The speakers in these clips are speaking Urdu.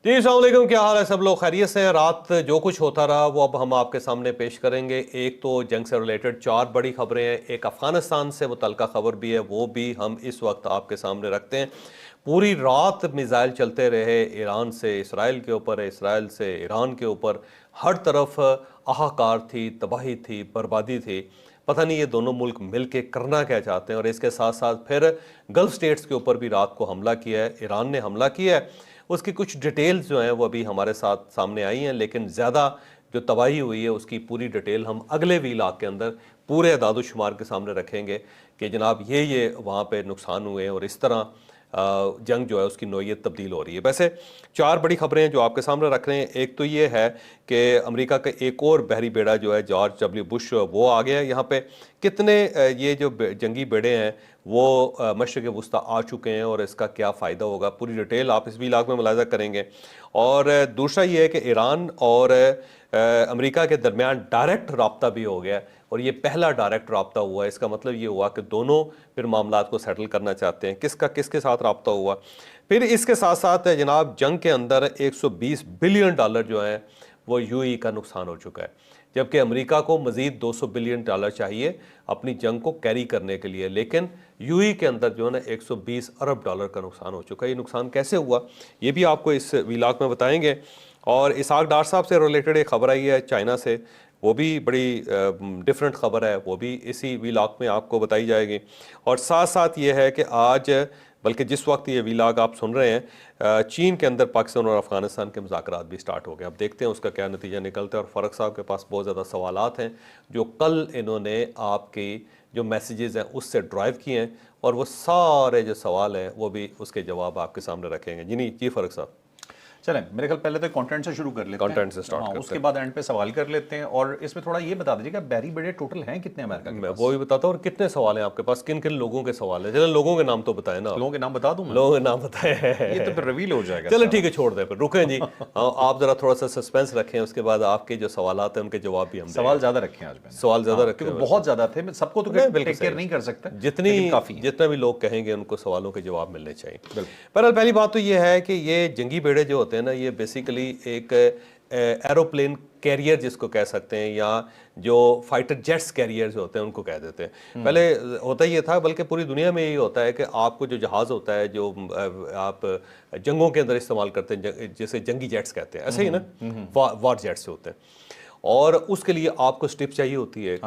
جی السلام علیکم، کیا حال ہے؟ سب لوگ خیریت سے ہیں؟ رات جو کچھ ہوتا رہا وہ اب ہم آپ کے سامنے پیش کریں گے۔ ایک تو جنگ سے ریلیٹڈ 4 بڑی خبریں ہیں، ایک افغانستان سے متعلقہ خبر بھی ہے، وہ بھی ہم اس وقت آپ کے سامنے رکھتے ہیں۔ پوری رات میزائل چلتے رہے، ایران سے اسرائیل کے اوپر، اسرائیل سے ایران کے اوپر، ہر طرف ہاہاکار تھی، تباہی تھی، بربادی تھی۔ پتہ نہیں یہ دونوں ملک مل کے کرنا کیا چاہتے ہیں۔ اور اس کے ساتھ ساتھ پھر گلف سٹیٹس کے اوپر بھی رات کو حملہ کیا ہے، ایران نے حملہ کیا ہے۔ اس کی کچھ ڈیٹیلز جو ہیں وہ ابھی ہمارے ساتھ سامنے آئی ہیں، لیکن زیادہ جو تباہی ہوئی ہے اس کی پوری ڈیٹیل ہم اگلے ویلاگ کے اندر پورے اعداد و شمار کے سامنے رکھیں گے کہ جناب یہ وہاں پہ نقصان ہوئے ہیں اور اس طرح جنگ جو ہے اس کی نوعیت تبدیل ہو رہی ہے۔ ویسے 4 بڑی خبریں ہیں جو آپ کے سامنے رکھ رہے ہیں۔ ایک تو یہ ہے کہ امریکہ کا ایک اور بحری بیڑا جو ہے جارج ڈبلیو بش وہ آ گیا ہے یہاں پہ۔ کتنے یہ جو جنگی بیڑے ہیں وہ مشرق وسطیٰ آ چکے ہیں اور اس کا کیا فائدہ ہوگا، پوری ڈیٹیل آپ اس ویلاگ میں ملاحظہ کریں گے۔ اور دوسرا یہ ہے کہ ایران اور امریکہ کے درمیان ڈائریکٹ رابطہ بھی ہو گیا ہے، اور یہ پہلا ڈائریکٹ رابطہ ہوا ہے۔ اس کا مطلب یہ ہوا کہ دونوں پھر معاملات کو سیٹل کرنا چاہتے ہیں۔ کس کا کس کے ساتھ رابطہ ہوا؟ پھر اس کے ساتھ ساتھ جناب جنگ کے اندر $120 بلین جو ہیں وہ UAE کا نقصان ہو چکا ہے، جبکہ امریکہ کو مزید $200 بلین چاہیے اپنی جنگ کو کیری کرنے کے لیے، لیکن UAE کے اندر جو ہے نا $120 ارب کا نقصان ہو چکا ہے۔ یہ نقصان کیسے ہوا یہ بھی آپ کو اس ویلاگ میں بتائیں گے۔ اور اسحاق ڈار صاحب سے ریلیٹڈ ایک خبر آئی ہے چائنا سے، وہ بھی بڑی ڈیفرنٹ خبر ہے، وہ بھی اسی ویلاگ میں آپ کو بتائی جائے گی۔ اور ساتھ ساتھ یہ ہے کہ آج بلکہ جس وقت یہ ویلاگ آپ سن رہے ہیں چین کے اندر پاکستان اور افغانستان کے مذاکرات بھی سٹارٹ ہو گئے۔ اب دیکھتے ہیں اس کا کیا نتیجہ نکلتا ہے۔ اور فرق صاحب کے پاس بہت زیادہ سوالات ہیں جو کل انہوں نے آپ کی جو میسیجز ہیں اس سے ڈرائیو کیے ہیں، اور وہ سارے جو سوال ہیں وہ بھی اس کے جواب آپ کے سامنے رکھیں گے۔ جی فرق صاحب چلیں میرے خیال پہلے تو کانٹینٹ سے شروع کر لیتے ہیں، کانٹینٹ سے سٹارٹ کرتے ہیں، اس کے بعد اینڈ پہ سوال کر لیتے ہیں۔ اور اس میں تھوڑا یہ بتا دیجیے گا بحری بیڑے ٹوٹل ہیں کتنے امریکہ کے میں پاس؟ وہ بھی بتاتا ہوں۔ اور کتنے سوال ہیں آپ کے پاس، کن کن لوگوں کے سوال ہیں؟ چلیں لوگوں کے نام تو بتائیں نا۔ لوگوں کے نام بتا دوں میں؟ لوگوں کے نام بتائیں، یہ تو پھر ریویل ہو جائے گا۔ چلیں ٹھیک ہے چھوڑ دیں، پھر رکیں جی، آپ ذرا تھوڑا سا سسپینس رکھیں، اس کے بعد آپ کے جو سوالات ہیں ان کے جواب بھی ہم دیں۔ سوال زیادہ رکھیں آج میں نے، سوال زیادہ رکھیں کیونکہ بہت زیادہ تھے، میں سب کو تو ٹیک کیئر نہیں کر سکتا، جتنا بھی لوگ کہیں گے ان کو سوالوں کے جواب ملنے چاہیے۔ بہرحال پہلی بات تو یہ ہے کہ یہ جنگی بیڑے جو ہوتے ہیں نا یہ بیسیکلی ایک ایروپلین کیریئر جس کو کہہ سکتے ہیں، یا جو فائٹر جیٹس کیریئرز ہوتے ہیں ان کو کہہ دیتے ہیں۔ پہلے ہوتا یہ تھا، بلکہ پوری دنیا میں یہی ہوتا ہے کہ آپ کو جو جہاز ہوتا ہے جو آپ جنگوں کے اندر استعمال کرتے ہیں جیسے جنگی جیٹس کہتے ہیں، ایسے ہی نا وار جیٹس ہوتے ہیں، اور اس کے لیے آپ کو سٹپ چاہیے ہوتی ہے،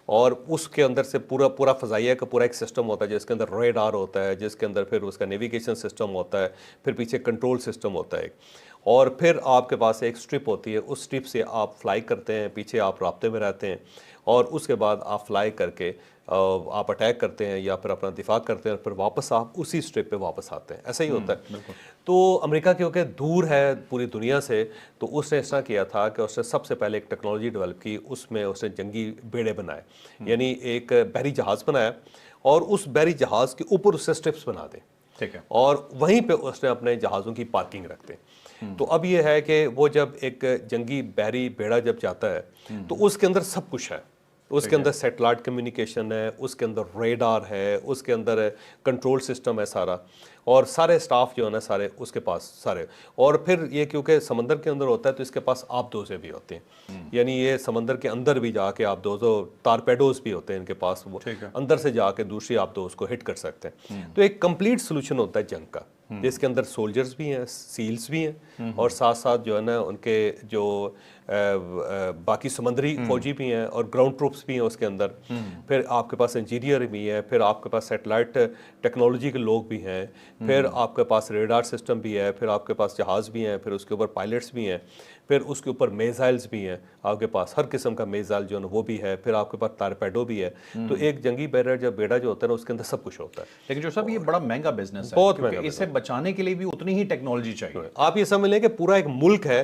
اور اس کے اندر سے پورا فضائیہ کا پورا ایک سسٹم ہوتا ہے جس کے اندر ریڈار ہوتا ہے، جس کے اندر پھر اس کا نیویگیشن سسٹم ہوتا ہے، پھر پیچھے کنٹرول سسٹم ہوتا ہے، اور پھر آپ کے پاس ایک سٹرپ ہوتی ہے، اس سٹرپ سے آپ فلائی کرتے ہیں، پیچھے آپ رابطے میں رہتے ہیں، اور اس کے بعد آپ فلائی کر کے آپ اٹیک کرتے ہیں یا پھر اپنا دفاع کرتے ہیں، اور پھر واپس آپ اسی سٹرپ پہ واپس آتے ہیں، ایسا ہی ہوتا ہے۔ تو امریکہ کیونکہ دور ہے پوری دنیا سے، تو اس نے اس طرح کیا تھا کہ اس نے سب سے پہلے ایک ٹیکنالوجی ڈیولپ کی، اس میں اس نے جنگی بیڑے بنائے، یعنی ایک بحری جہاز بنایا، اور اس بحری جہاز کے اوپر اس سے سٹرپس بنا دیں، ٹھیک ہے، اور وہیں پہ اس نے اپنے جہازوں کی پارکنگ رکھ دیں۔ تو اب یہ ہے کہ وہ جب ایک جنگی بحری بیڑا جب جاتا ہے تو اس کے اندر سب کچھ ہے، اس کے اندر سیٹلائٹ کمیونیکیشن ہے، اس کے اندر ریڈار ہے، اس کے اندر کنٹرول سسٹم ہے سارا، اور سارے سٹاف جو ہے نا سارے اس کے پاس سارے، اور پھر یہ کیونکہ سمندر کے اندر ہوتا ہے تو اس کے پاس آبدوزیں بھی ہوتے ہیں، یعنی یہ سمندر کے اندر بھی جا کے آبدوزوں ٹارپیڈوز بھی ہوتے ہیں ان کے پاس، وہ اندر سے جا کے دوسری آبدوز کو ہٹ کر سکتے ہیں۔ تو ایک کمپلیٹ سلوشن ہوتا ہے جنگ کا، جس کے اندر سولجرز بھی ہیں، سیلز بھی ہیں، اور ساتھ ساتھ جو ہے نا ان کے جو باقی سمندری فوجی بھی ہیں اور گراؤنڈ ٹروپس بھی ہیں اس کے اندر، پھر آپ کے پاس انجینئر بھی ہیں، پھر آپ کے پاس سیٹلائٹ ٹیکنالوجی کے لوگ بھی ہیں، پھر آپ کے پاس ریڈار سسٹم بھی ہے، پھر آپ کے پاس جہاز بھی ہیں، پھر اس کے اوپر پائلٹس بھی ہیں، پھر اس کے اوپر میزائلز بھی ہیں، آپ کے پاس ہر قسم کا میزائل جو ہے وہ بھی ہے، پھر آپ کے پاس ٹارپیڈو بھی ہے۔ تو ایک جنگی بیڑا جو ہوتا ہے نا اس کے اندر سب کچھ ہوتا ہے۔ لیکن جو صاحب یہ بڑا مہنگا بزنس ہے، بہت مہنگا، اسے بچانے کے لیے بھی اتنی ہی ٹیکنالوجی چاہیے۔ آپ یہ سمجھ لیں کہ پورا ایک ملک ہے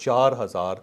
4,000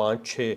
5-6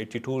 82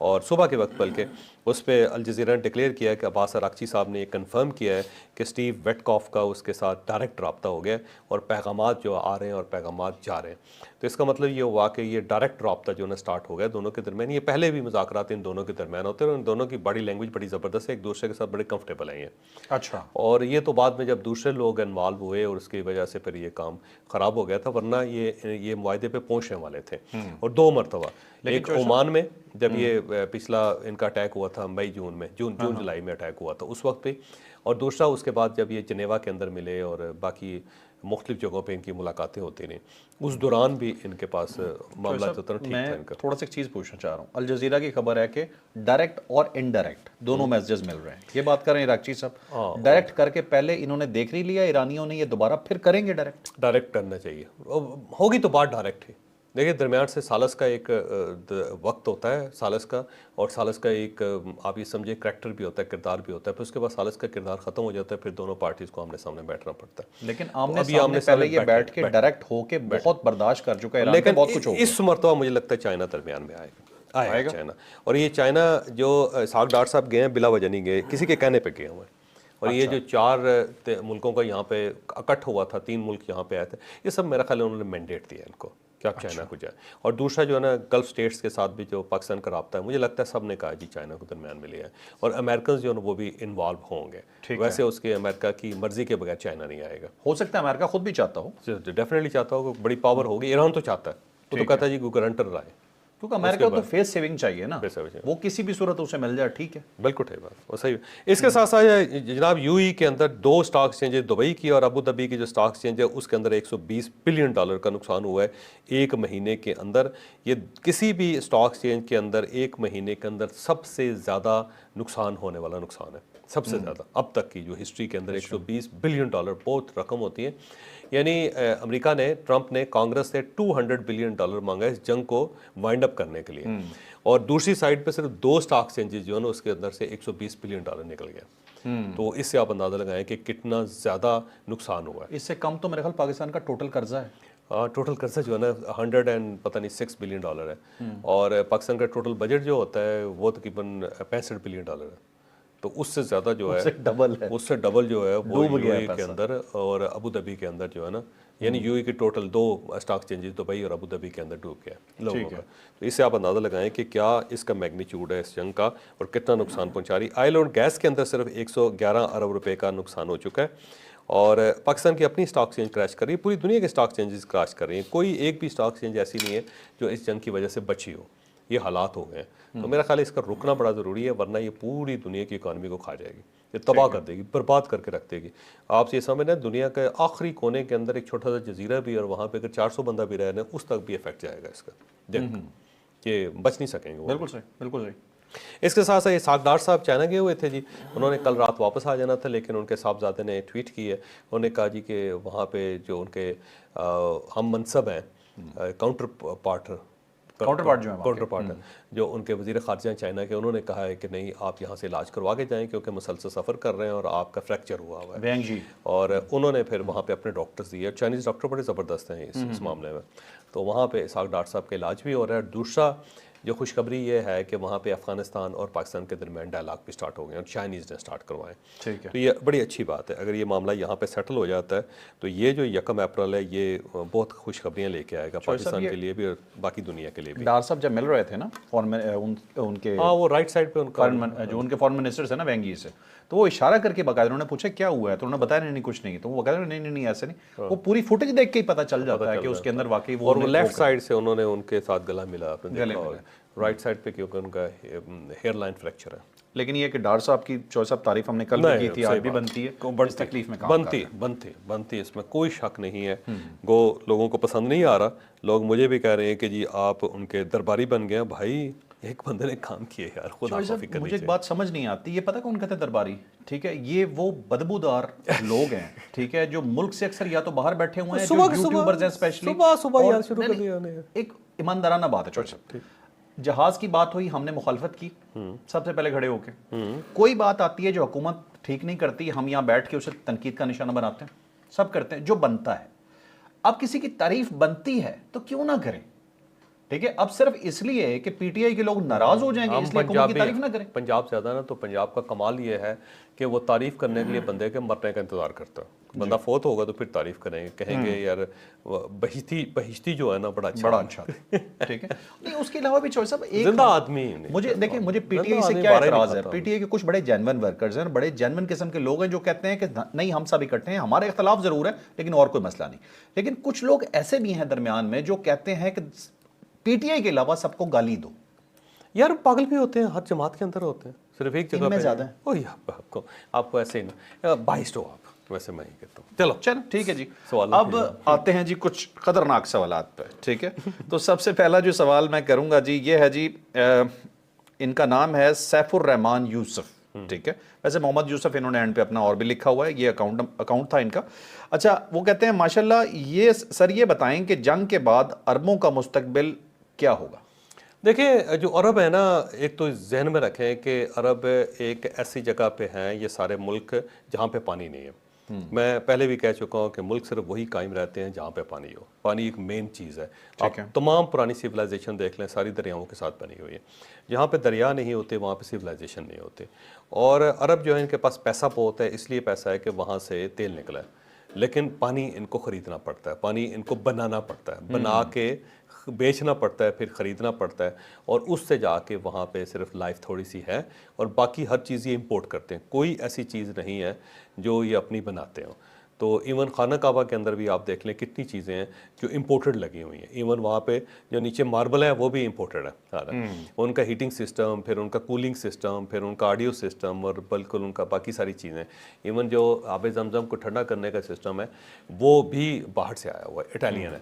اور صبح کے وقت بلکہ اس پہ الجزیرہ نے ڈکلیئر کیا ہے کہ عباس اراغچی صاحب نے یہ کنفرم کیا ہے کہ اسٹیو ویٹکاف کا اس کے ساتھ ڈائریکٹ رابطہ ہو گیا اور پیغامات جو آ رہے ہیں اور پیغامات جا رہے ہیں. تو اس کا مطلب یہ ہوا کہ یہ ڈائریکٹ رابطہ جو ہے سٹارٹ ہو گیا دونوں کے درمیان. یہ پہلے بھی مذاکرات ان دونوں کے درمیان ہوتے ہیں اور ان دونوں کی باڈی لینگویج بڑی زبردست ہے, ایک دوسرے کے ساتھ بڑے کمفرٹیبل ہیں یہ. اچھا. اور یہ تو بعد میں جب دوسرے لوگ انوالو ہوئے اور اس کی وجہ سے پھر یہ کام خراب ہو گیا تھا, ورنہ یہ معاہدے پہ پہنچنے والے تھے. اور 2 مرتبہ, ایک عمان میں جب یہ پچھلا ان کا اٹیک ہوا تھا مئی جون میں, جون جولائی میں اٹیک ہوا تھا اس وقت پہ, اور دوسرا اس کے بعد جب یہ جنیوا کے اندر ملے اور باقی مختلف جگہوں پہ ان کی ملاقاتیں ہوتی رہیں, اس دوران بھی ان کے پاس معاملہ جو ٹھیک تھا ان کا. تھوڑا سا ایک چیز پوچھنا چاہ رہا ہوں, الجزیرہ کی خبر ہے کہ ڈائریکٹ اور انڈائریکٹ دونوں میسیجز مل رہے ہیں. یہ بات کر رہے ہیں اراغچی صاحب, ڈائریکٹ کر کے پہلے انہوں نے دیکھ لیا ایرانیوں نے, یہ دوبارہ پھر کریں گے ڈائریکٹ کرنا چاہیے, ہوگی تو بات ڈائریکٹ ہی. دیکھیے درمیان سے سالس کا ایک وقت ہوتا ہے سالس کا, اور سالس کا ایک آپ یہ سمجھے کریکٹر بھی ہوتا ہے, کردار بھی ہوتا ہے, پھر اس کے بعد سالس کا کردار ختم ہو جاتا ہے, پھر دونوں پارٹیز کو آمنے سامنے بیٹھنا پڑتا ہے. لیکن آمنے سامنے پہلے یہ بیٹھ کے ڈائریکٹ ہو کے بہت برداشت کر چکا ہے ایران, لیکن بہت کچھ ہو گیا. اس مرتبہ مجھے لگتا ہے چائنا درمیان میں آئے گا چائنا. اور یہ چائنا جو اسحاق ڈار صاحب گئے ہیں بلا وجہ نہیں گئے, کسی کے کہنے پہ گئے ہوئے ہیں. اور یہ جو 4 ملکوں کا یہاں پہ اکٹھ ہوا تھا, 3 ملک یہاں پہ آئے تھے, یہ سب میرا خیال ہے انہوں نے مینڈیٹ دیا ان کو کہ آپ چائنا کو جائیں. اور دوسرا جو ہے نا گلف سٹیٹس کے ساتھ بھی جو پاکستان کا رابطہ ہے, مجھے لگتا ہے سب نے کہا جی چائنا کو درمیان میں لیا ہے, اور امریکنز جو ہے وہ بھی انوالو ہوں گے. ویسے اس کے امریکہ کی مرضی کے بغیر چائنا نہیں آئے گا. ہو سکتا ہے امریکہ خود بھی چاہتا ہو, ڈیفینیٹلی چاہتا ہو, بڑی پاور ہوگی. ایران تو چاہتا ہے, وہ تو کہتا ہے جی کوئی گارنٹر رہے, کیونکہ امریکہ تو فیس سیونگ چاہیے نا, وہ کسی بھی صورت اسے مل جائے ٹھیک ہے. بالکل ٹھیک بات, وہ صحیح. اس کے ساتھ ساتھ جناب یو ای کے اندر 2 اسٹاک ایکسچینج, دبئی کی اور ابو دھابی کی جو اسٹاک ایکسچینج ہے اس کے اندر $120 بلین کا نقصان ہوا ہے ایک مہینے کے اندر. یہ کسی بھی اسٹاک ایکسچینج کے اندر ایک مہینے کے اندر سب سے زیادہ نقصان ہونے والا نقصان ہے, سب سے زیادہ اب تک کی جو ہسٹری کے اندر. $120 بلین بہت رقم ہوتی ہے. یعنی امریکہ نے, ٹرمپ نے کانگریس سے $200 بلین مانگا اس جنگ کو وائنڈ اپ کرنے کے لیے, اور دوسری سائڈ پہ صرف 2 اسٹاک ایکسچینجز جو ہے نا اس کے اندر سے $120 بلین نکل گیا. تو اس سے آپ اندازہ لگائیں کہ کتنا زیادہ نقصان ہوا ہے. اس سے کم تو میرے خیال پاکستان کا ٹوٹل قرضہ ہے. ٹوٹل قرضہ جو ہے نا 6 بلین ڈالر ہے, اور پاکستان کا ٹوٹل بجٹ جو ہوتا ہے وہ تقریباً $65 بلین ہے. تو اس سے زیادہ جو ہے اس سے ڈبل جو ہے وہ یو اے کے اندر اور ابو دھابی کے اندر جو ہے نا, یعنی یو اے کے ٹوٹل 2 اسٹاک ایکسچینجز دبئی اور ابو دھابی کے اندر ڈوب گیا لوگوں کا. تو اس سے آپ اندازہ لگائیں کہ کیا اس کا میگنیچیوڈ ہے اس جنگ کا اور کتنا نقصان پہنچا رہی. آئل اور گیس کے اندر صرف $111 ارب کا نقصان ہو چکا ہے, اور پاکستان کی اپنی اسٹاک ایکسچینج کریش کر رہی ہے, پوری دنیا کے اسٹاک ایکسچینجز کریش کر رہی ہیں, کوئی ایک بھی اسٹاک ایکسچینج ایسی نہیں ہے جو اس جنگ کی وجہ سے بچی ہو. یہ حالات ہو گئے ہیں. تو میرا خیال ہے اس کا رکنا بڑا ضروری ہے, ورنہ یہ پوری دنیا کی اکانومی کو کھا جائے گی, یہ تباہ کر دے گی, برباد کر کے رکھ دے گی. آپ یہ سمجھیں دنیا کے آخری کونے کے اندر ایک چھوٹا سا جزیرہ بھی, اور وہاں پہ اگر 400 بندہ بھی رہے نا, اس تک بھی افیکٹ جائے گا اس کا جنگ, کہ بچ نہیں سکیں گے. بالکل صحیح, بالکل صحیح. اس کے ساتھ ساتھ یہ اسحاق ڈار صاحب چائنا گئے ہوئے تھے جی, انہوں نے کل رات واپس آ جانا تھا, لیکن ان کے صاحبزادے نے ٹویٹ کی ہے, انہوں نے کہا جی کہ وہاں پہ جو ان کے ہم منصب ہیں, کاؤنٹر پارٹ جو ان کے وزیر خارجہ چائنا کے, انہوں نے کہا ہے کہ نہیں آپ یہاں سے علاج کروا کے جائیں کیونکہ مسلسل سفر کر رہے ہیں اور آپ کا فریکچر ہوا ہوا ہے. اور انہوں نے پھر وہاں پہ اپنے ڈاکٹرز دیے, چائنیز ڈاکٹر بڑے زبردست ہیں اس معاملے میں. تو وہاں پہ اسحاق ڈار صاحب کا علاج بھی ہو رہا ہے. دوسرا جو خوشخبری یہ ہے کہ وہاں پہ افغانستان اور پاکستان کے درمیان ڈائلاگ بھی سٹارٹ ہو گئے اور چائنیز نے سٹارٹ کروائے. تو یہ بڑی اچھی بات ہے. اگر یہ معاملہ یہاں پہ سیٹل ہو جاتا ہے تو یہ جو 1 اپریل ہے یہ بہت خوشخبریاں لے کے آئے گا پاکستان کے لیے بھی اور باقی دنیا کے لیے بھی. ڈار صاحب جب مل رہے تھے نا ان کے, ہاں وہ رائٹ سائڈ پہ ان کا جو ان کے فارن منسٹر ہیں نا وینگی سے, تو وہ اشارہ کر کے باقاعدہ انہوں نے پوچھا کیا ہوا ہے, تو انہوں نے بتایا نہیں کچھ نہیں, تو وہ باقاعدہ نہیں ایسے نہیں, وہ پوری فوٹیج دیکھ کے ہی پتہ چل جاتا ہے کہ اس کے اندر واقعی وہ, اور وہ لیفٹ سائڈ سے انہوں نے ان کے ساتھ گلا ملا, آپ نے دیکھا ہوگا رائٹ سائڈ پہ, کیونکہ ان کا ہیئر لائن فریکچر ہے. لیکن یہ کہ ڈار صاحب کی چوائس آف تعریف ہم نے کل بھی کی تھی, آج بھی بنتی ہے, بڑی تکلیف میں کام بنتی, اس میں کوئی شک نہیں ہے. گو لوگوں کو پسند نہیں آ رہا, لوگ مجھے بھی کہہ رہے ہیں کہ جی آپ ان کے درباری بن گئے. بھائی ایک بندے نے کام کیے یار, خدا معافی کرنی چاہیے. مجھے ایک بات سمجھ نہیں آتی, یہ پتہ کون کہتے ہیں درباری, ٹھیک ہے, یہ وہ بدبودار لوگ ہیں, ٹھیک ہے, جو ملک سے اکثر یا تو باہر بیٹھے ہوئے ہیں, جو یوٹیوبرز ہیں اسپیشلی, صبح یار شروع کر دیا. ایک ایماندارانہ بات ہے چوائس صاحب, جہاز کی بات ہوئی, ہم نے مخالفت کی سب سے پہلے کھڑے ہو کے. کوئی بات آتی ہے جو حکومت ٹھیک نہیں کرتی, ہم یہاں بیٹھ کے اسے تنقید کا نشانہ بناتے ہیں, سب کرتے ہیں جو بنتا ہے. اب کسی کی تعریف بنتی ہے تو کیوں نہ کریں, ٹھیک ہے. اب صرف اس لیے کہ پی ٹی آئی کے لوگ ناراض ہو جائیں گے اس لیے قوم کی تعریف نہ کریں. پنجاب زیادہ نا، تو پنجاب کا کمال یہ ہے کہ وہ تعریف کرنے کے لیے بندے کے مرنے کا انتظار کرتا ہے. بندہ فوت ہوگا تو پھر تعریف کریں گے، کہیں گے یار بہشتی جو ہے نا بڑا اچھا. ٹھیک ہے. نہیں اس کے علاوہ بھی چوائس صاحب ایک زندہ آدمی مجھے دیکھیں، مجھے پی ٹی آئی سے کیا اعتراض ہے. پی ٹی آئی کے کچھ بڑے جینون ورکرز ہیں، بڑے جینون قسم کے لوگ ہیں جو کہتے ہیں کہ نہیں ہم سب اکٹھے ہیں، ہمارے اختلاف ضرور ہے لیکن اور کوئی مسئلہ نہیں. لیکن کچھ لوگ ایسے بھی ہیں درمیان میں جو کہتے ہیں کہ پی ٹی آئی کے علاوہ سب کو گالی دو. یار پاگل بھی ہوتے ہیں، ہر جماعت کے اندر ہوتے ہیں، صرف ایک جگہ میں زیادہ آپ کو ایسے ہی نا بائسٹ ہو آپ، ویسے میں ہی کہتا ہوں. چلو ٹھیک ہے جی. سوال اب آتے ہیں جی کچھ خطرناک سوالات پہ. ٹھیک ہے. تو سب سے پہلا جو سوال میں کروں گا جی یہ ہے جی، ان کا نام ہے سیف الرحمان یوسف. ٹھیک ہے. ویسے محمد یوسف انہوں نے اینڈ پہ اپنا اور بھی لکھا ہوا ہے، یہ اکاؤنٹ تھا ان کا. اچھا وہ کہتے ہیں ماشاءاللہ یہ سر یہ بتائیں کہ جنگ کے بعد عربوں کا مستقبل کیا ہوگا؟ دیکھیں جو عرب ہے نا، ایک تو ذہن میں رکھیں کہ عرب ایک ایسی جگہ پہ ہیں، یہ سارے ملک جہاں پہ پانی نہیں ہے. میں پہلے بھی کہہ چکا ہوں کہ ملک صرف وہی قائم رہتے ہیں جہاں پہ پانی ہو. پانی ایک مین چیز ہے. آپ تمام پرانی سیولائزیشن دیکھ لیں، ساری دریاؤں کے ساتھ بنی ہوئی ہے. جہاں پہ دریا نہیں ہوتے وہاں پہ سیولائزیشن نہیں ہوتے. اور عرب جو ہے ان کے پاس پیسہ بہت ہے، اس لیے پیسہ ہے کہ وہاں سے تیل نکلا ہے، لیکن پانی ان کو خریدنا پڑتا ہے، پانی ان کو بنانا پڑتا ہے، بنا کے بیچنا پڑتا ہے، پھر خریدنا پڑتا ہے، اور اس سے جا کے وہاں پہ صرف لائف تھوڑی سی ہے، اور باقی ہر چیز یہ امپورٹ کرتے ہیں. کوئی ایسی چیز نہیں ہے جو یہ اپنی بناتے ہوں. تو ایون خانہ کعبہ کے اندر بھی آپ دیکھ لیں کتنی چیزیں ہیں جو امپورٹڈ لگی ہوئی ہیں. ایون وہاں پہ جو نیچے ماربل ہے وہ بھی امپورٹڈ ہے. ان کا ہیٹنگ سسٹم، پھر ان کا کولنگ سسٹم، پھر ان کا آڈیو سسٹم، اور بالکل ان کا باقی ساری چیزیں. ایون جو آب زمزم کو ٹھنڈا کرنے کا سسٹم ہے وہ بھی باہر سے آیا ہوا ہے، اٹالین ہے.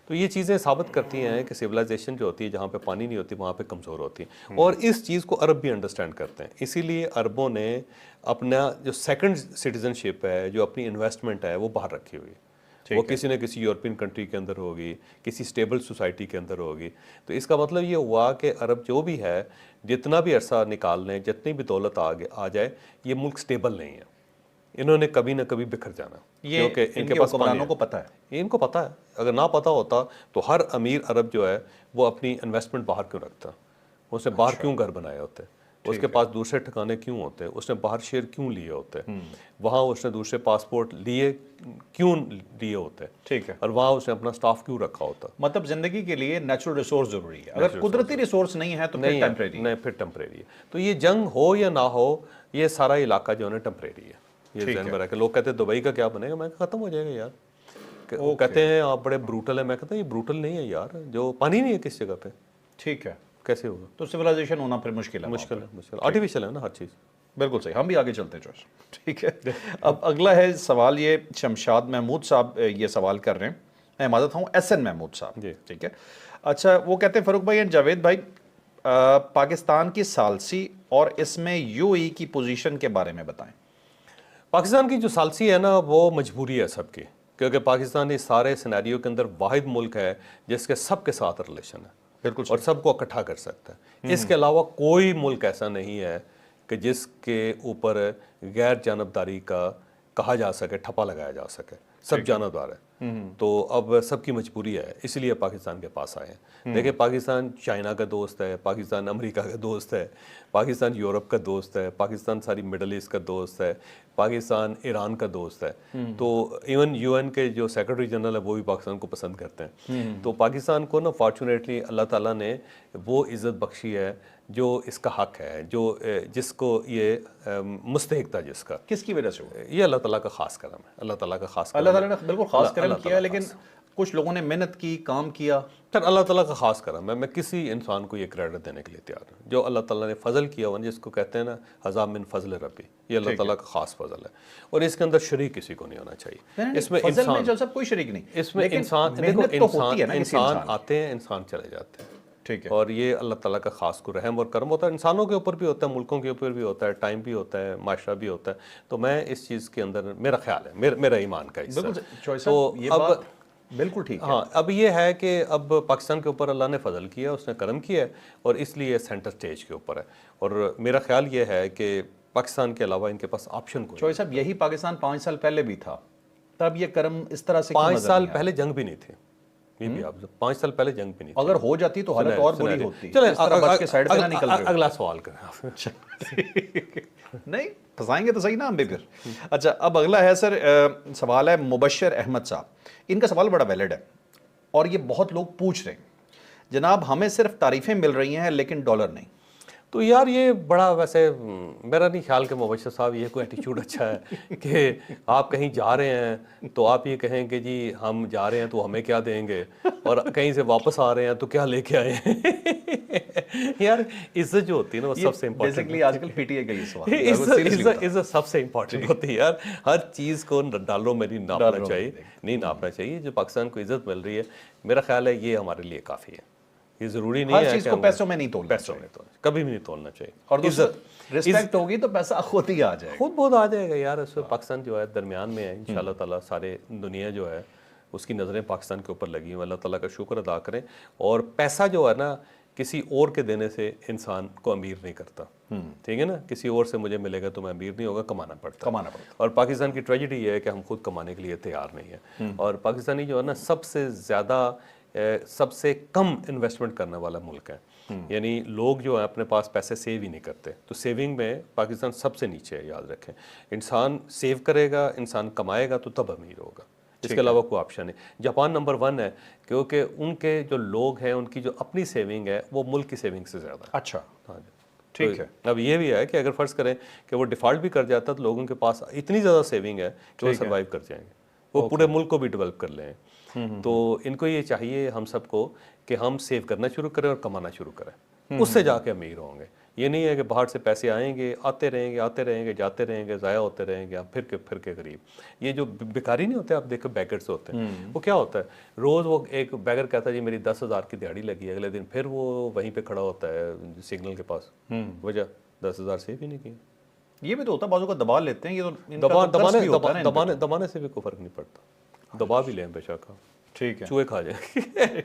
تو یہ چیزیں ثابت کرتی ہیں کہ سویلائزیشن جو ہوتی ہے جہاں پہ پانی نہیں ہوتی وہاں پہ کمزور ہوتی ہے. اور اس چیز کو عرب بھی انڈرسٹینڈ کرتے ہیں. اسی لیے عربوں نے اپنا جو سیکنڈ سٹیزن شپ ہے، جو اپنی انویسٹمنٹ ہے، وہ باہر رکھی ہوئی ہے. وہ کسی نہ کسی یورپین کنٹری کے اندر ہوگی، کسی سٹیبل سوسائٹی کے اندر ہوگی. تو اس کا مطلب یہ ہوا کہ عرب جو بھی ہے، جتنا بھی عرصہ نکال لیں، جتنی بھی دولت آ جائے، یہ ملک سٹیبل نہیں ہے. انہوں نے کبھی نہ کبھی بکھر جانا، کیونکہ ان کے پاس حکمرانوں کو پتہ ہے. یہ ان کو پتہ ہے. اگر نہ پتہ ہوتا تو ہر امیر عرب جو ہے وہ اپنی انویسٹمنٹ باہر کیوں رکھتا؟ اس نے باہر کیوں گھر بنائے ہوتے؟ اس کے پاس دوسرے ٹھکانے کیوں ہوتے؟ اس نے باہر شیئر کیوں لیے ہوتے؟ وہاں اس نے دوسرے پاسپورٹ کیوں لیے ہوتے؟ ٹھیک ہے. اور وہاں اس نے اپنا سٹاف کیوں رکھا ہوتا؟ مطلب زندگی کے لیے نیچرل ریسورس ضروری ہے. اگر قدرتی ریسورس نہیں ہے تو پھر ٹیمپریری. نہیں، پھر ٹیمپریری ہے. تو یہ جنگ ہو یا نہ ہو، یہ سارا علاقہ جو ہے ٹیمپریری ہے. یہ ذہن میں رکھ کے لوگ کہتے ہیں دبئی کا کیا بنے گا، میں ختم ہو جائے گا یار. وہ کہتے ہیں آپ بڑے بروٹل ہیں، میں کہتا ہوں یہ بروٹل نہیں ہے یار، جو پانی نہیں ہے کس جگہ پہ. ٹھیک ہے. کیسے ہوگا؟ تو سویلائزیشن ہونا پھر مشکل ہے. آرٹیفیشل ہے نا ہر چیز. بالکل صحیح. ہم بھی آگے چلتے ہیں. ٹھیک ہے. اب اگلا ہے سوال، یہ شمشاد محمود صاحب یہ سوال کر رہے ہیں. میں عمادت ہوں ایس این محمود صاحب. جی ٹھیک ہے. اچھا وہ کہتے ہیں فاروق بھائی اینڈ جاوید بھائی، پاکستان کی ثالثی اور اس میں یو ای کی پوزیشن کے بارے میں بتائیں. پاکستان کی جو ثالثی ہے نا وہ مجبوری ہے سب کی، کیونکہ پاکستان اس سارے سینیریو کے اندر واحد ملک ہے جس کے سب کے ساتھ ریلیشن ہے. بالکل. اور سب کو اکٹھا کر سکتا ہے. اس کے علاوہ کوئی ملک ایسا نہیں ہے کہ جس کے اوپر غیر جانبداری کا کہا جا سکے، ٹھپا لگایا جا سکے. سب جانبدار ہے. تو اب سب کی مجبوری ہے، اس لیے پاکستان کے پاس آئے ہیں. دیکھیں پاکستان چائنا کا دوست ہے، پاکستان امریکہ کا دوست ہے، پاکستان یورپ کا دوست ہے، پاکستان ساری مڈل ایسٹ کا دوست ہے، پاکستان ایران کا دوست ہے. تو ایون یو این کے جو سیکرٹری جنرل ہے وہ بھی پاکستان کو پسند کرتے ہیں. تو پاکستان کو نا فارچونیٹلی اللہ تعالیٰ نے وہ عزت بخشی ہے جو اس کا حق ہے، جو جس کو یہ مستحق تھا. جس کا کس کی وجہ سے ہوا؟ یہ اللہ تعالیٰ کا خاص کرم ہے. اللہ تعالیٰ کا خاص کرم. اللہ تعالیٰ نے بالکل خاص کرم کیا، لیکن کچھ لوگوں نے محنت کی، کام کیا. پھر اللہ تعالیٰ کا خاص کرم ہے. میں کسی انسان کو یہ کریڈٹ دینے کے لیے تیار ہوں. جو اللہ تعالیٰ نے فضل کیا ہوا، جس کو کہتے ہیں نا ہزار من فضل ربی، یہ اللہ تعالیٰ کا خاص فضل ہے. اور اس کے اندر شریک کسی کو نہیں ہونا چاہیے. اس میں انسان جو سب کوئی شریک نہیں. اس میں انسان انسان آتے ہیں، انسان چلے جاتے ہیں. ٹھیک ہے. اور یہ اللہ تعالیٰ کا خاص کو رحم اور کرم ہوتا ہے. انسانوں کے اوپر بھی ہوتا ہے، ملکوں کے اوپر بھی ہوتا ہے، ٹائم بھی ہوتا ہے، معاشرہ بھی ہوتا ہے. تو میں اس چیز کے اندر میرا خیال ہے، میرا ایمان کا حصہ. تو اب بالکل ٹھیک ہے. ہاں اب یہ ہے کہ اب پاکستان کے اوپر اللہ نے فضل کیا، اس نے کرم کیا ہے، اور اس لیے سینٹر سٹیج کے اوپر ہے. اور میرا خیال یہ ہے کہ پاکستان کے علاوہ ان کے پاس آپشن کوئی. چوہے صاحب یہی پاکستان 5 سال پہلے بھی تھا، تب یہ کرم اس طرح سے 5 سال پہلے جنگ بھی نہیں تھی. یہ بھی آپ 5 سال پہلے جنگ بھی نہیں اگر ہو جاتی تو حالت اور بری ہوتی. چلیں اس طرح بچ کے سائڈ پہ نہ نکل رہے ہو. اگلا سوال کریں آپ. نہیں پھنسائیں گے تو صحیح نا ہم بھی پھر. اچھا اب اگلا ہے سر, سوال ہے مبشر احمد صاحب. ان کا سوال بڑا ویلڈ ہے اور یہ بہت لوگ پوچھ رہے ہیں, جناب ہمیں صرف تعریفیں مل رہی ہیں لیکن ڈالر نہیں. تو یار یہ بڑا ویسے میرا نہیں خیال کہ مبشر صاحب یہ کوئی ایٹیچیوڈ اچھا ہے کہ آپ کہیں جا رہے ہیں تو آپ یہ کہیں کہ جی ہم جا رہے ہیں تو ہمیں کیا دیں گے, اور کہیں سے واپس آ رہے ہیں تو کیا لے کے آئے ہیں. یار عزت جو ہوتی ہے نا وہ سب سے امپورٹنٹ, بیسیکلی آج کل پی ٹی اے کا یہ سوال ہے, عزت سب سے امپورٹنٹ ہوتی ہے یار. ہر چیز کو ڈالروں میں نہیں ناپنا چاہیے, نہیں ناپنا چاہیے. جو پاکستان کو عزت مل رہی ہے میرا خیال ہے یہ ہمارے لیے کافی ہے. یہ ضروری نہیں ہے ہر چیز کو پیسوں میں نہیں تولنا, پیسوں میں تولنا کبھی بھی نہیں تولنا چاہیے. اور عزت رسپیکٹ ہوگی تو پیسہ خود ہی آ جائے گا, خود بہت آ جائے گا یار. اس میں پاکستان جو ہے درمیان میں ہے, انشاءاللہ تعالیٰ سارے دنیا جو ہے اس کی نظریں پاکستان کے اوپر لگی ہیں. اللہ تعالیٰ کا شکر ادا کریں. اور پیسہ جو ہے نا کسی اور کے دینے سے انسان کو امیر نہیں کرتا, ٹھیک ہے نا. کسی اور سے مجھے ملے گا تو میں امیر نہیں ہوگا, کمانا پڑتا. اور پاکستان کی ٹریجڈی یہ ہے کہ ہم خود کمانے کے لیے تیار نہیں ہیں. اور پاکستانی جو ہے نا سب سے زیادہ سب سے کم انویسٹمنٹ کرنے والا ملک ہے. یعنی لوگ جو ہیں اپنے پاس پیسے سیو ہی نہیں کرتے. تو سیونگ میں پاکستان سب سے نیچے ہے, یاد رکھیں. انسان سیو کرے گا, انسان کمائے گا تو تب امیر ہوگا, اس کے علاوہ کوئی آپشن نہیں. جاپان نمبر 1 ہے کیونکہ ان کے جو لوگ ہیں ان کی جو اپنی سیونگ ہے وہ ملک کی سیونگ سے زیادہ ہے. اچھا ہاں جی ٹھیک ہے. اب یہ بھی ہے کہ اگر فرض کریں کہ وہ ڈیفالٹ بھی کر جاتا تو لوگوں کے پاس اتنی زیادہ سیونگ ہے کہ وہ سروائیو کر جائیں گے, وہ پورے ملک کو بھی ڈیولپ کر لیں. تو ان کو یہ چاہیے ہم سب کو کہ ہم سیو کرنا شروع کریں اور کمانا شروع کریں, اس سے جا کے امیر ہوں گے. یہ نہیں ہے کہ باہر سے پیسے آئیں گے, آتے رہیں گے, جاتے رہیں گے, ضائع ہوتے رہیں گے, پھر کے غریب. یہ جو بیکاری نہیں ہوتے, آپ دیکھو بیگرز ہوتے ہیں, وہ کیا ہوتا ہے روز وہ ایک بیگر کہتا ہے جی میری 10,000 کی دیہڑی لگی ہے, اگلے دن پھر وہ وہیں پہ کھڑا ہوتا ہے سگنل کے پاس, وجہ 10,000 سیو ہی نہیں کیے. یہ بھی تو ہوتا ہے, بازو کا دبا لیتے ہیں, یہ تو دبانے سے بھی کوئی فرق نہیں پڑتا, دبا بھی لیں بے شک, ٹھیک ہے چوہے کھا جائیں.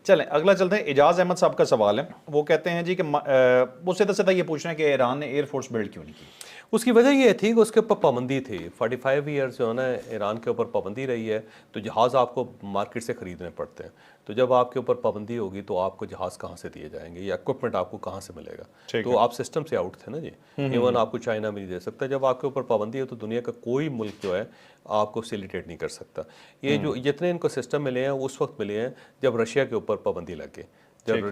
چلیں اگلا چلتے ہیں. اجاز احمد صاحب کا سوال ہے, وہ کہتے ہیں جی کہ وہ سیدھا یہ پوچھ رہے ہیں کہ ایران نے ایئر فورس بلڈ کیوں نہیں کی. اس کی وجہ یہ تھی کہ اس کے اوپر پابندی تھی. 45 ایئرز جو ہے نا ایران کے اوپر پابندی رہی ہے, تو جہاز آپ کو مارکیٹ سے خریدنے پڑتے ہیں. تو جب آپ کے اوپر پابندی ہوگی تو آپ کو جہاز کہاں سے دیے جائیں گے, یا اکوپمنٹ آپ کو کہاں سے ملے گا. تو آپ سسٹم سے آؤٹ تھے نا جی. ایون آپ کو چائنا بھی نہیں دے سکتا. جب آپ کے اوپر پابندی ہے تو دنیا کا کوئی ملک جو ہے آپ کو فیسیلیٹیٹ نہیں کر سکتا. یہ جو جتنے ان کو سسٹم ملے ہیں اس وقت ملے ہیں جب رشیا کے اوپر پابندی لگ گئی.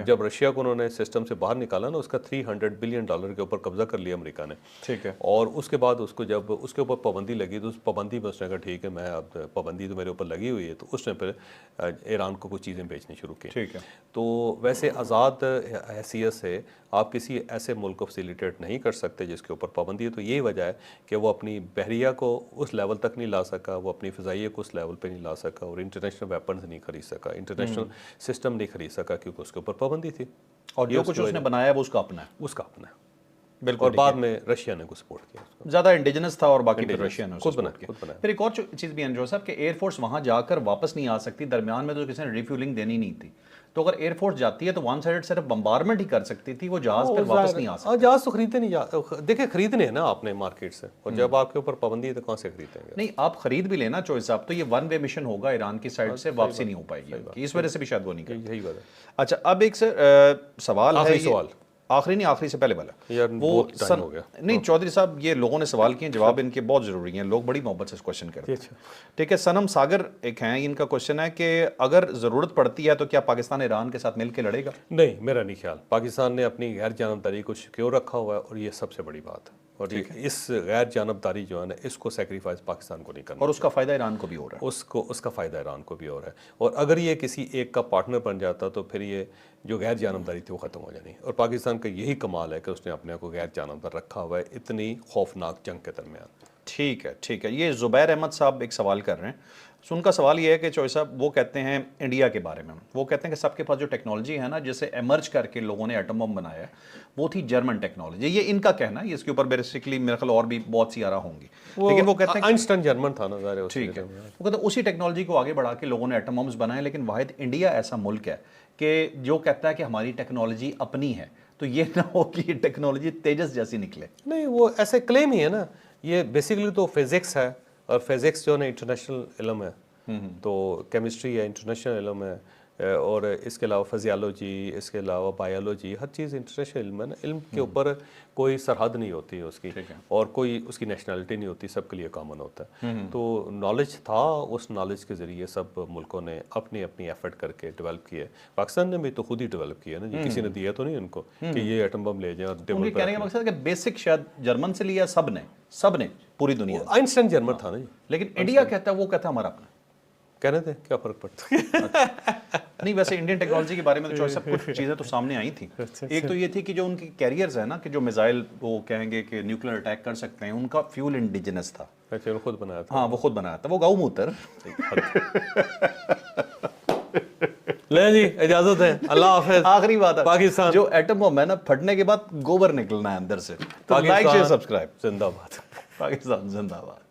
جب رشیا کو انہوں نے سسٹم سے باہر نکالا نا, اس کا $300 بلین کے اوپر قبضہ کر لیا امریکہ نے. ٹھیک ہے. اور اس کے بعد اس کو جب اس کے اوپر پابندی لگی تو اس پابندی میں اس نے کہا ٹھیک ہے میں اب پابندی تو میرے اوپر لگی ہوئی ہے, تو اس نے پھر ایران کو کچھ چیزیں بیچنی شروع کی. ٹھیک ہے. تو ویسے آزاد حیثیت سے آپ کسی ایسے ملک کو فیسیلیٹیٹ نہیں کر سکتے جس کے اوپر پابندی ہے. تو یہی وجہ ہے کہ وہ اپنی بحریہ کو اس لیول تک نہیں لا سکا, وہ اپنی فضائیہ کو اس لیول پہ نہیں لا سکا, اور انٹرنیشنل ویپنز نہیں خرید سکا, انٹرنیشنل سسٹم نہیں خرید سکا, کیونکہ اس کے اوپر پابندی تھی. اور جو کچھ اس نے بنایا ہے وہ اس کا اپنا ہے. اس کا اپنا ہے بالکل. اور بعد میں رشیا نے کو سپورٹ کیا, زیادہ انڈیجنس تھا اور باقی پھر رشیا نے خود بنایا. پھر ایک اور چیز بھی ہے صاحب کہ ایئر فورس وہاں جا کر واپس نہیں آ سکتی, درمیان میں تو کسی نے ریفیولنگ دینی نہیں تھی. تو اگر ایئر فورس جاتی ہے تو ون سائڈ صرف بمبارمنٹ ہی کر سکتی تھی, وہ جہاز پھر واپس نہیں آ سکتا. جہاز تو خریدتے نہیں, دیکھیں خریدنے ہیں نا آپ نے مارکیٹ سے, اور جب آپ کے اوپر پابندی ہے تو کہاں سے خریدیں گے. نہیں آپ خرید بھی لینا چوائس صاحب, تو یہ ون وے مشن ہوگا ایران کی سائڈ سے, واپسی نہیں ہو پائے گی, اس وجہ سے بھی شاید وہ نہیں کریں. یہی بات ہے. اچھا اب ایک سر سوال ہے, آخری سے پہلے والا وہ نہیں چودھری صاحب, یہ لوگوں نے سوال کیے, جواب ان کے بہت ضروری ہیں, لوگ بڑی محبت سے اس کوشچن کرتے ہیں. ٹھیک ہے. سنم ساگر ایک ہیں, ان کا کوشچن ہے کہ اگر ضرورت پڑتی ہے تو کیا پاکستان ایران کے ساتھ مل کے لڑے گا؟ نہیں, میرا نہیں خیال. پاکستان نے اپنی غیر جانبداری کو سیکیور رکھا ہوا ہے, اور یہ سب سے بڑی بات ہے. اور اس غیر جانبداری جو ہے نا اس کو سیکریفائز پاکستان کو نہیں کرنا, اور اس کا فائدہ ایران کو بھی ہو رہا ہے. اس کا فائدہ ایران کو بھی ہو رہا ہے. اور اگر یہ کسی ایک کا پارٹنر بن جاتا تو پھر یہ جو غیر جانبداری تھی وہ ختم ہو جانی. اور پاکستان کا یہی کمال ہے کہ اس نے اپنے آپ کو غیر جانبدار رکھا ہوا ہے اتنی خوفناک جنگ کے درمیان. ٹھیک ہے. یہ زبیر احمد صاحب ایک سوال کر رہے ہیں. ان کا سوال یہ ہے کہ چوئی صاحب وہ کہتے ہیں انڈیا کے بارے میں, وہ کہتے ہیں کہ سب کے پاس جو ٹیکنالوجی ہے نا جسے ایمرج کر کے لوگوں نے ایٹم بم بنایا ہے وہ تھی جرمن ٹیکنالوجی. یہ ان کا کہنا ہے, اس کے اوپر بیسیکلی میرے خیال اور بھی بہت سی آرا ہوں گی, لیکن وہ کہتے ہیں آئنسٹائن جرمن تھا نا ظاہر ہے. ٹھیک ہے. وہ کہتے ہیں اسی ٹیکنالوجی کو آگے بڑھا کے لوگوں نے ایٹم بمز بنائے, لیکن واحد انڈیا ایسا ملک ہے کہ جو کہتا ہے کہ ہماری ٹیکنالوجی اپنی ہے, تو یہ نہ ہو کہ یہ ٹیکنالوجی تیجس جیسی نکلے. نہیں, وہ ایسے کلیم ہی ہے نا. یہ بیسیکلی تو فزکس ہے, اور فزکس جو ہے نا انٹرنیشنل علم ہے. تو کیمسٹری ہے, انٹرنیشنل علم ہے, اور اس کے علاوہ فزیالوجی, اس کے علاوہ بایولوجی, ہر چیز انٹرنیشنل علم ہے نا. علم کے اوپر کوئی سرحد نہیں ہوتی ہے اس کی, اور کوئی اس کی نیشنلٹی نہیں ہوتی, سب کے لیے کامن ہوتا ہے. تو نالج تھا, اس نالج کے ذریعے سب ملکوں نے اپنی اپنی ایفرٹ کر کے ڈیولپ کیا ہے. پاکستان نے بھی تو خود ہی ڈیولپ کیا ہے نا جی, کسی نے دیا تو نہیں ان کو کہ یہ ایٹم بم لے جائیں اور ان کے کہنے کا مقصد ہے کہ بیسک شاید جرمن سے لیا سب نے پوری دنیا. آئنسٹائن جرمن تھا نا جی, لیکن انڈیا کہتا ہے, وہ کہتا ہے ہمارا اپنا. کہنے تھے کیا فرق پڑتا ہے. نہیں ویسے انڈین ٹیکنالوجی کے بارے میں تو سب کچھ چیزیں تو سامنے آئی تھیں. ایک تو یہ تھی کہ جو ان کی کیریئرز ہیں نا, کہ جو میزائل وہ کہیں گے کہ نیوکلیر اٹیک کر سکتے ہیں, ان کا فیول انڈیجنس تھا. اچھا, وہ خود بنایا تھا. ہاں وہ خود بنایا تھا, وہ گاؤں موتر. لیں جی اجازت ہے, اللہ حافظ. آخری بات ہے, پاکستان جو ایٹم بم ہے نا, پھٹنے کے بعد گوبر نکلنا ہے اندر سے. تو لائک شیئر سبسکرائب. زندہ باد. پاکستان زندہ باد.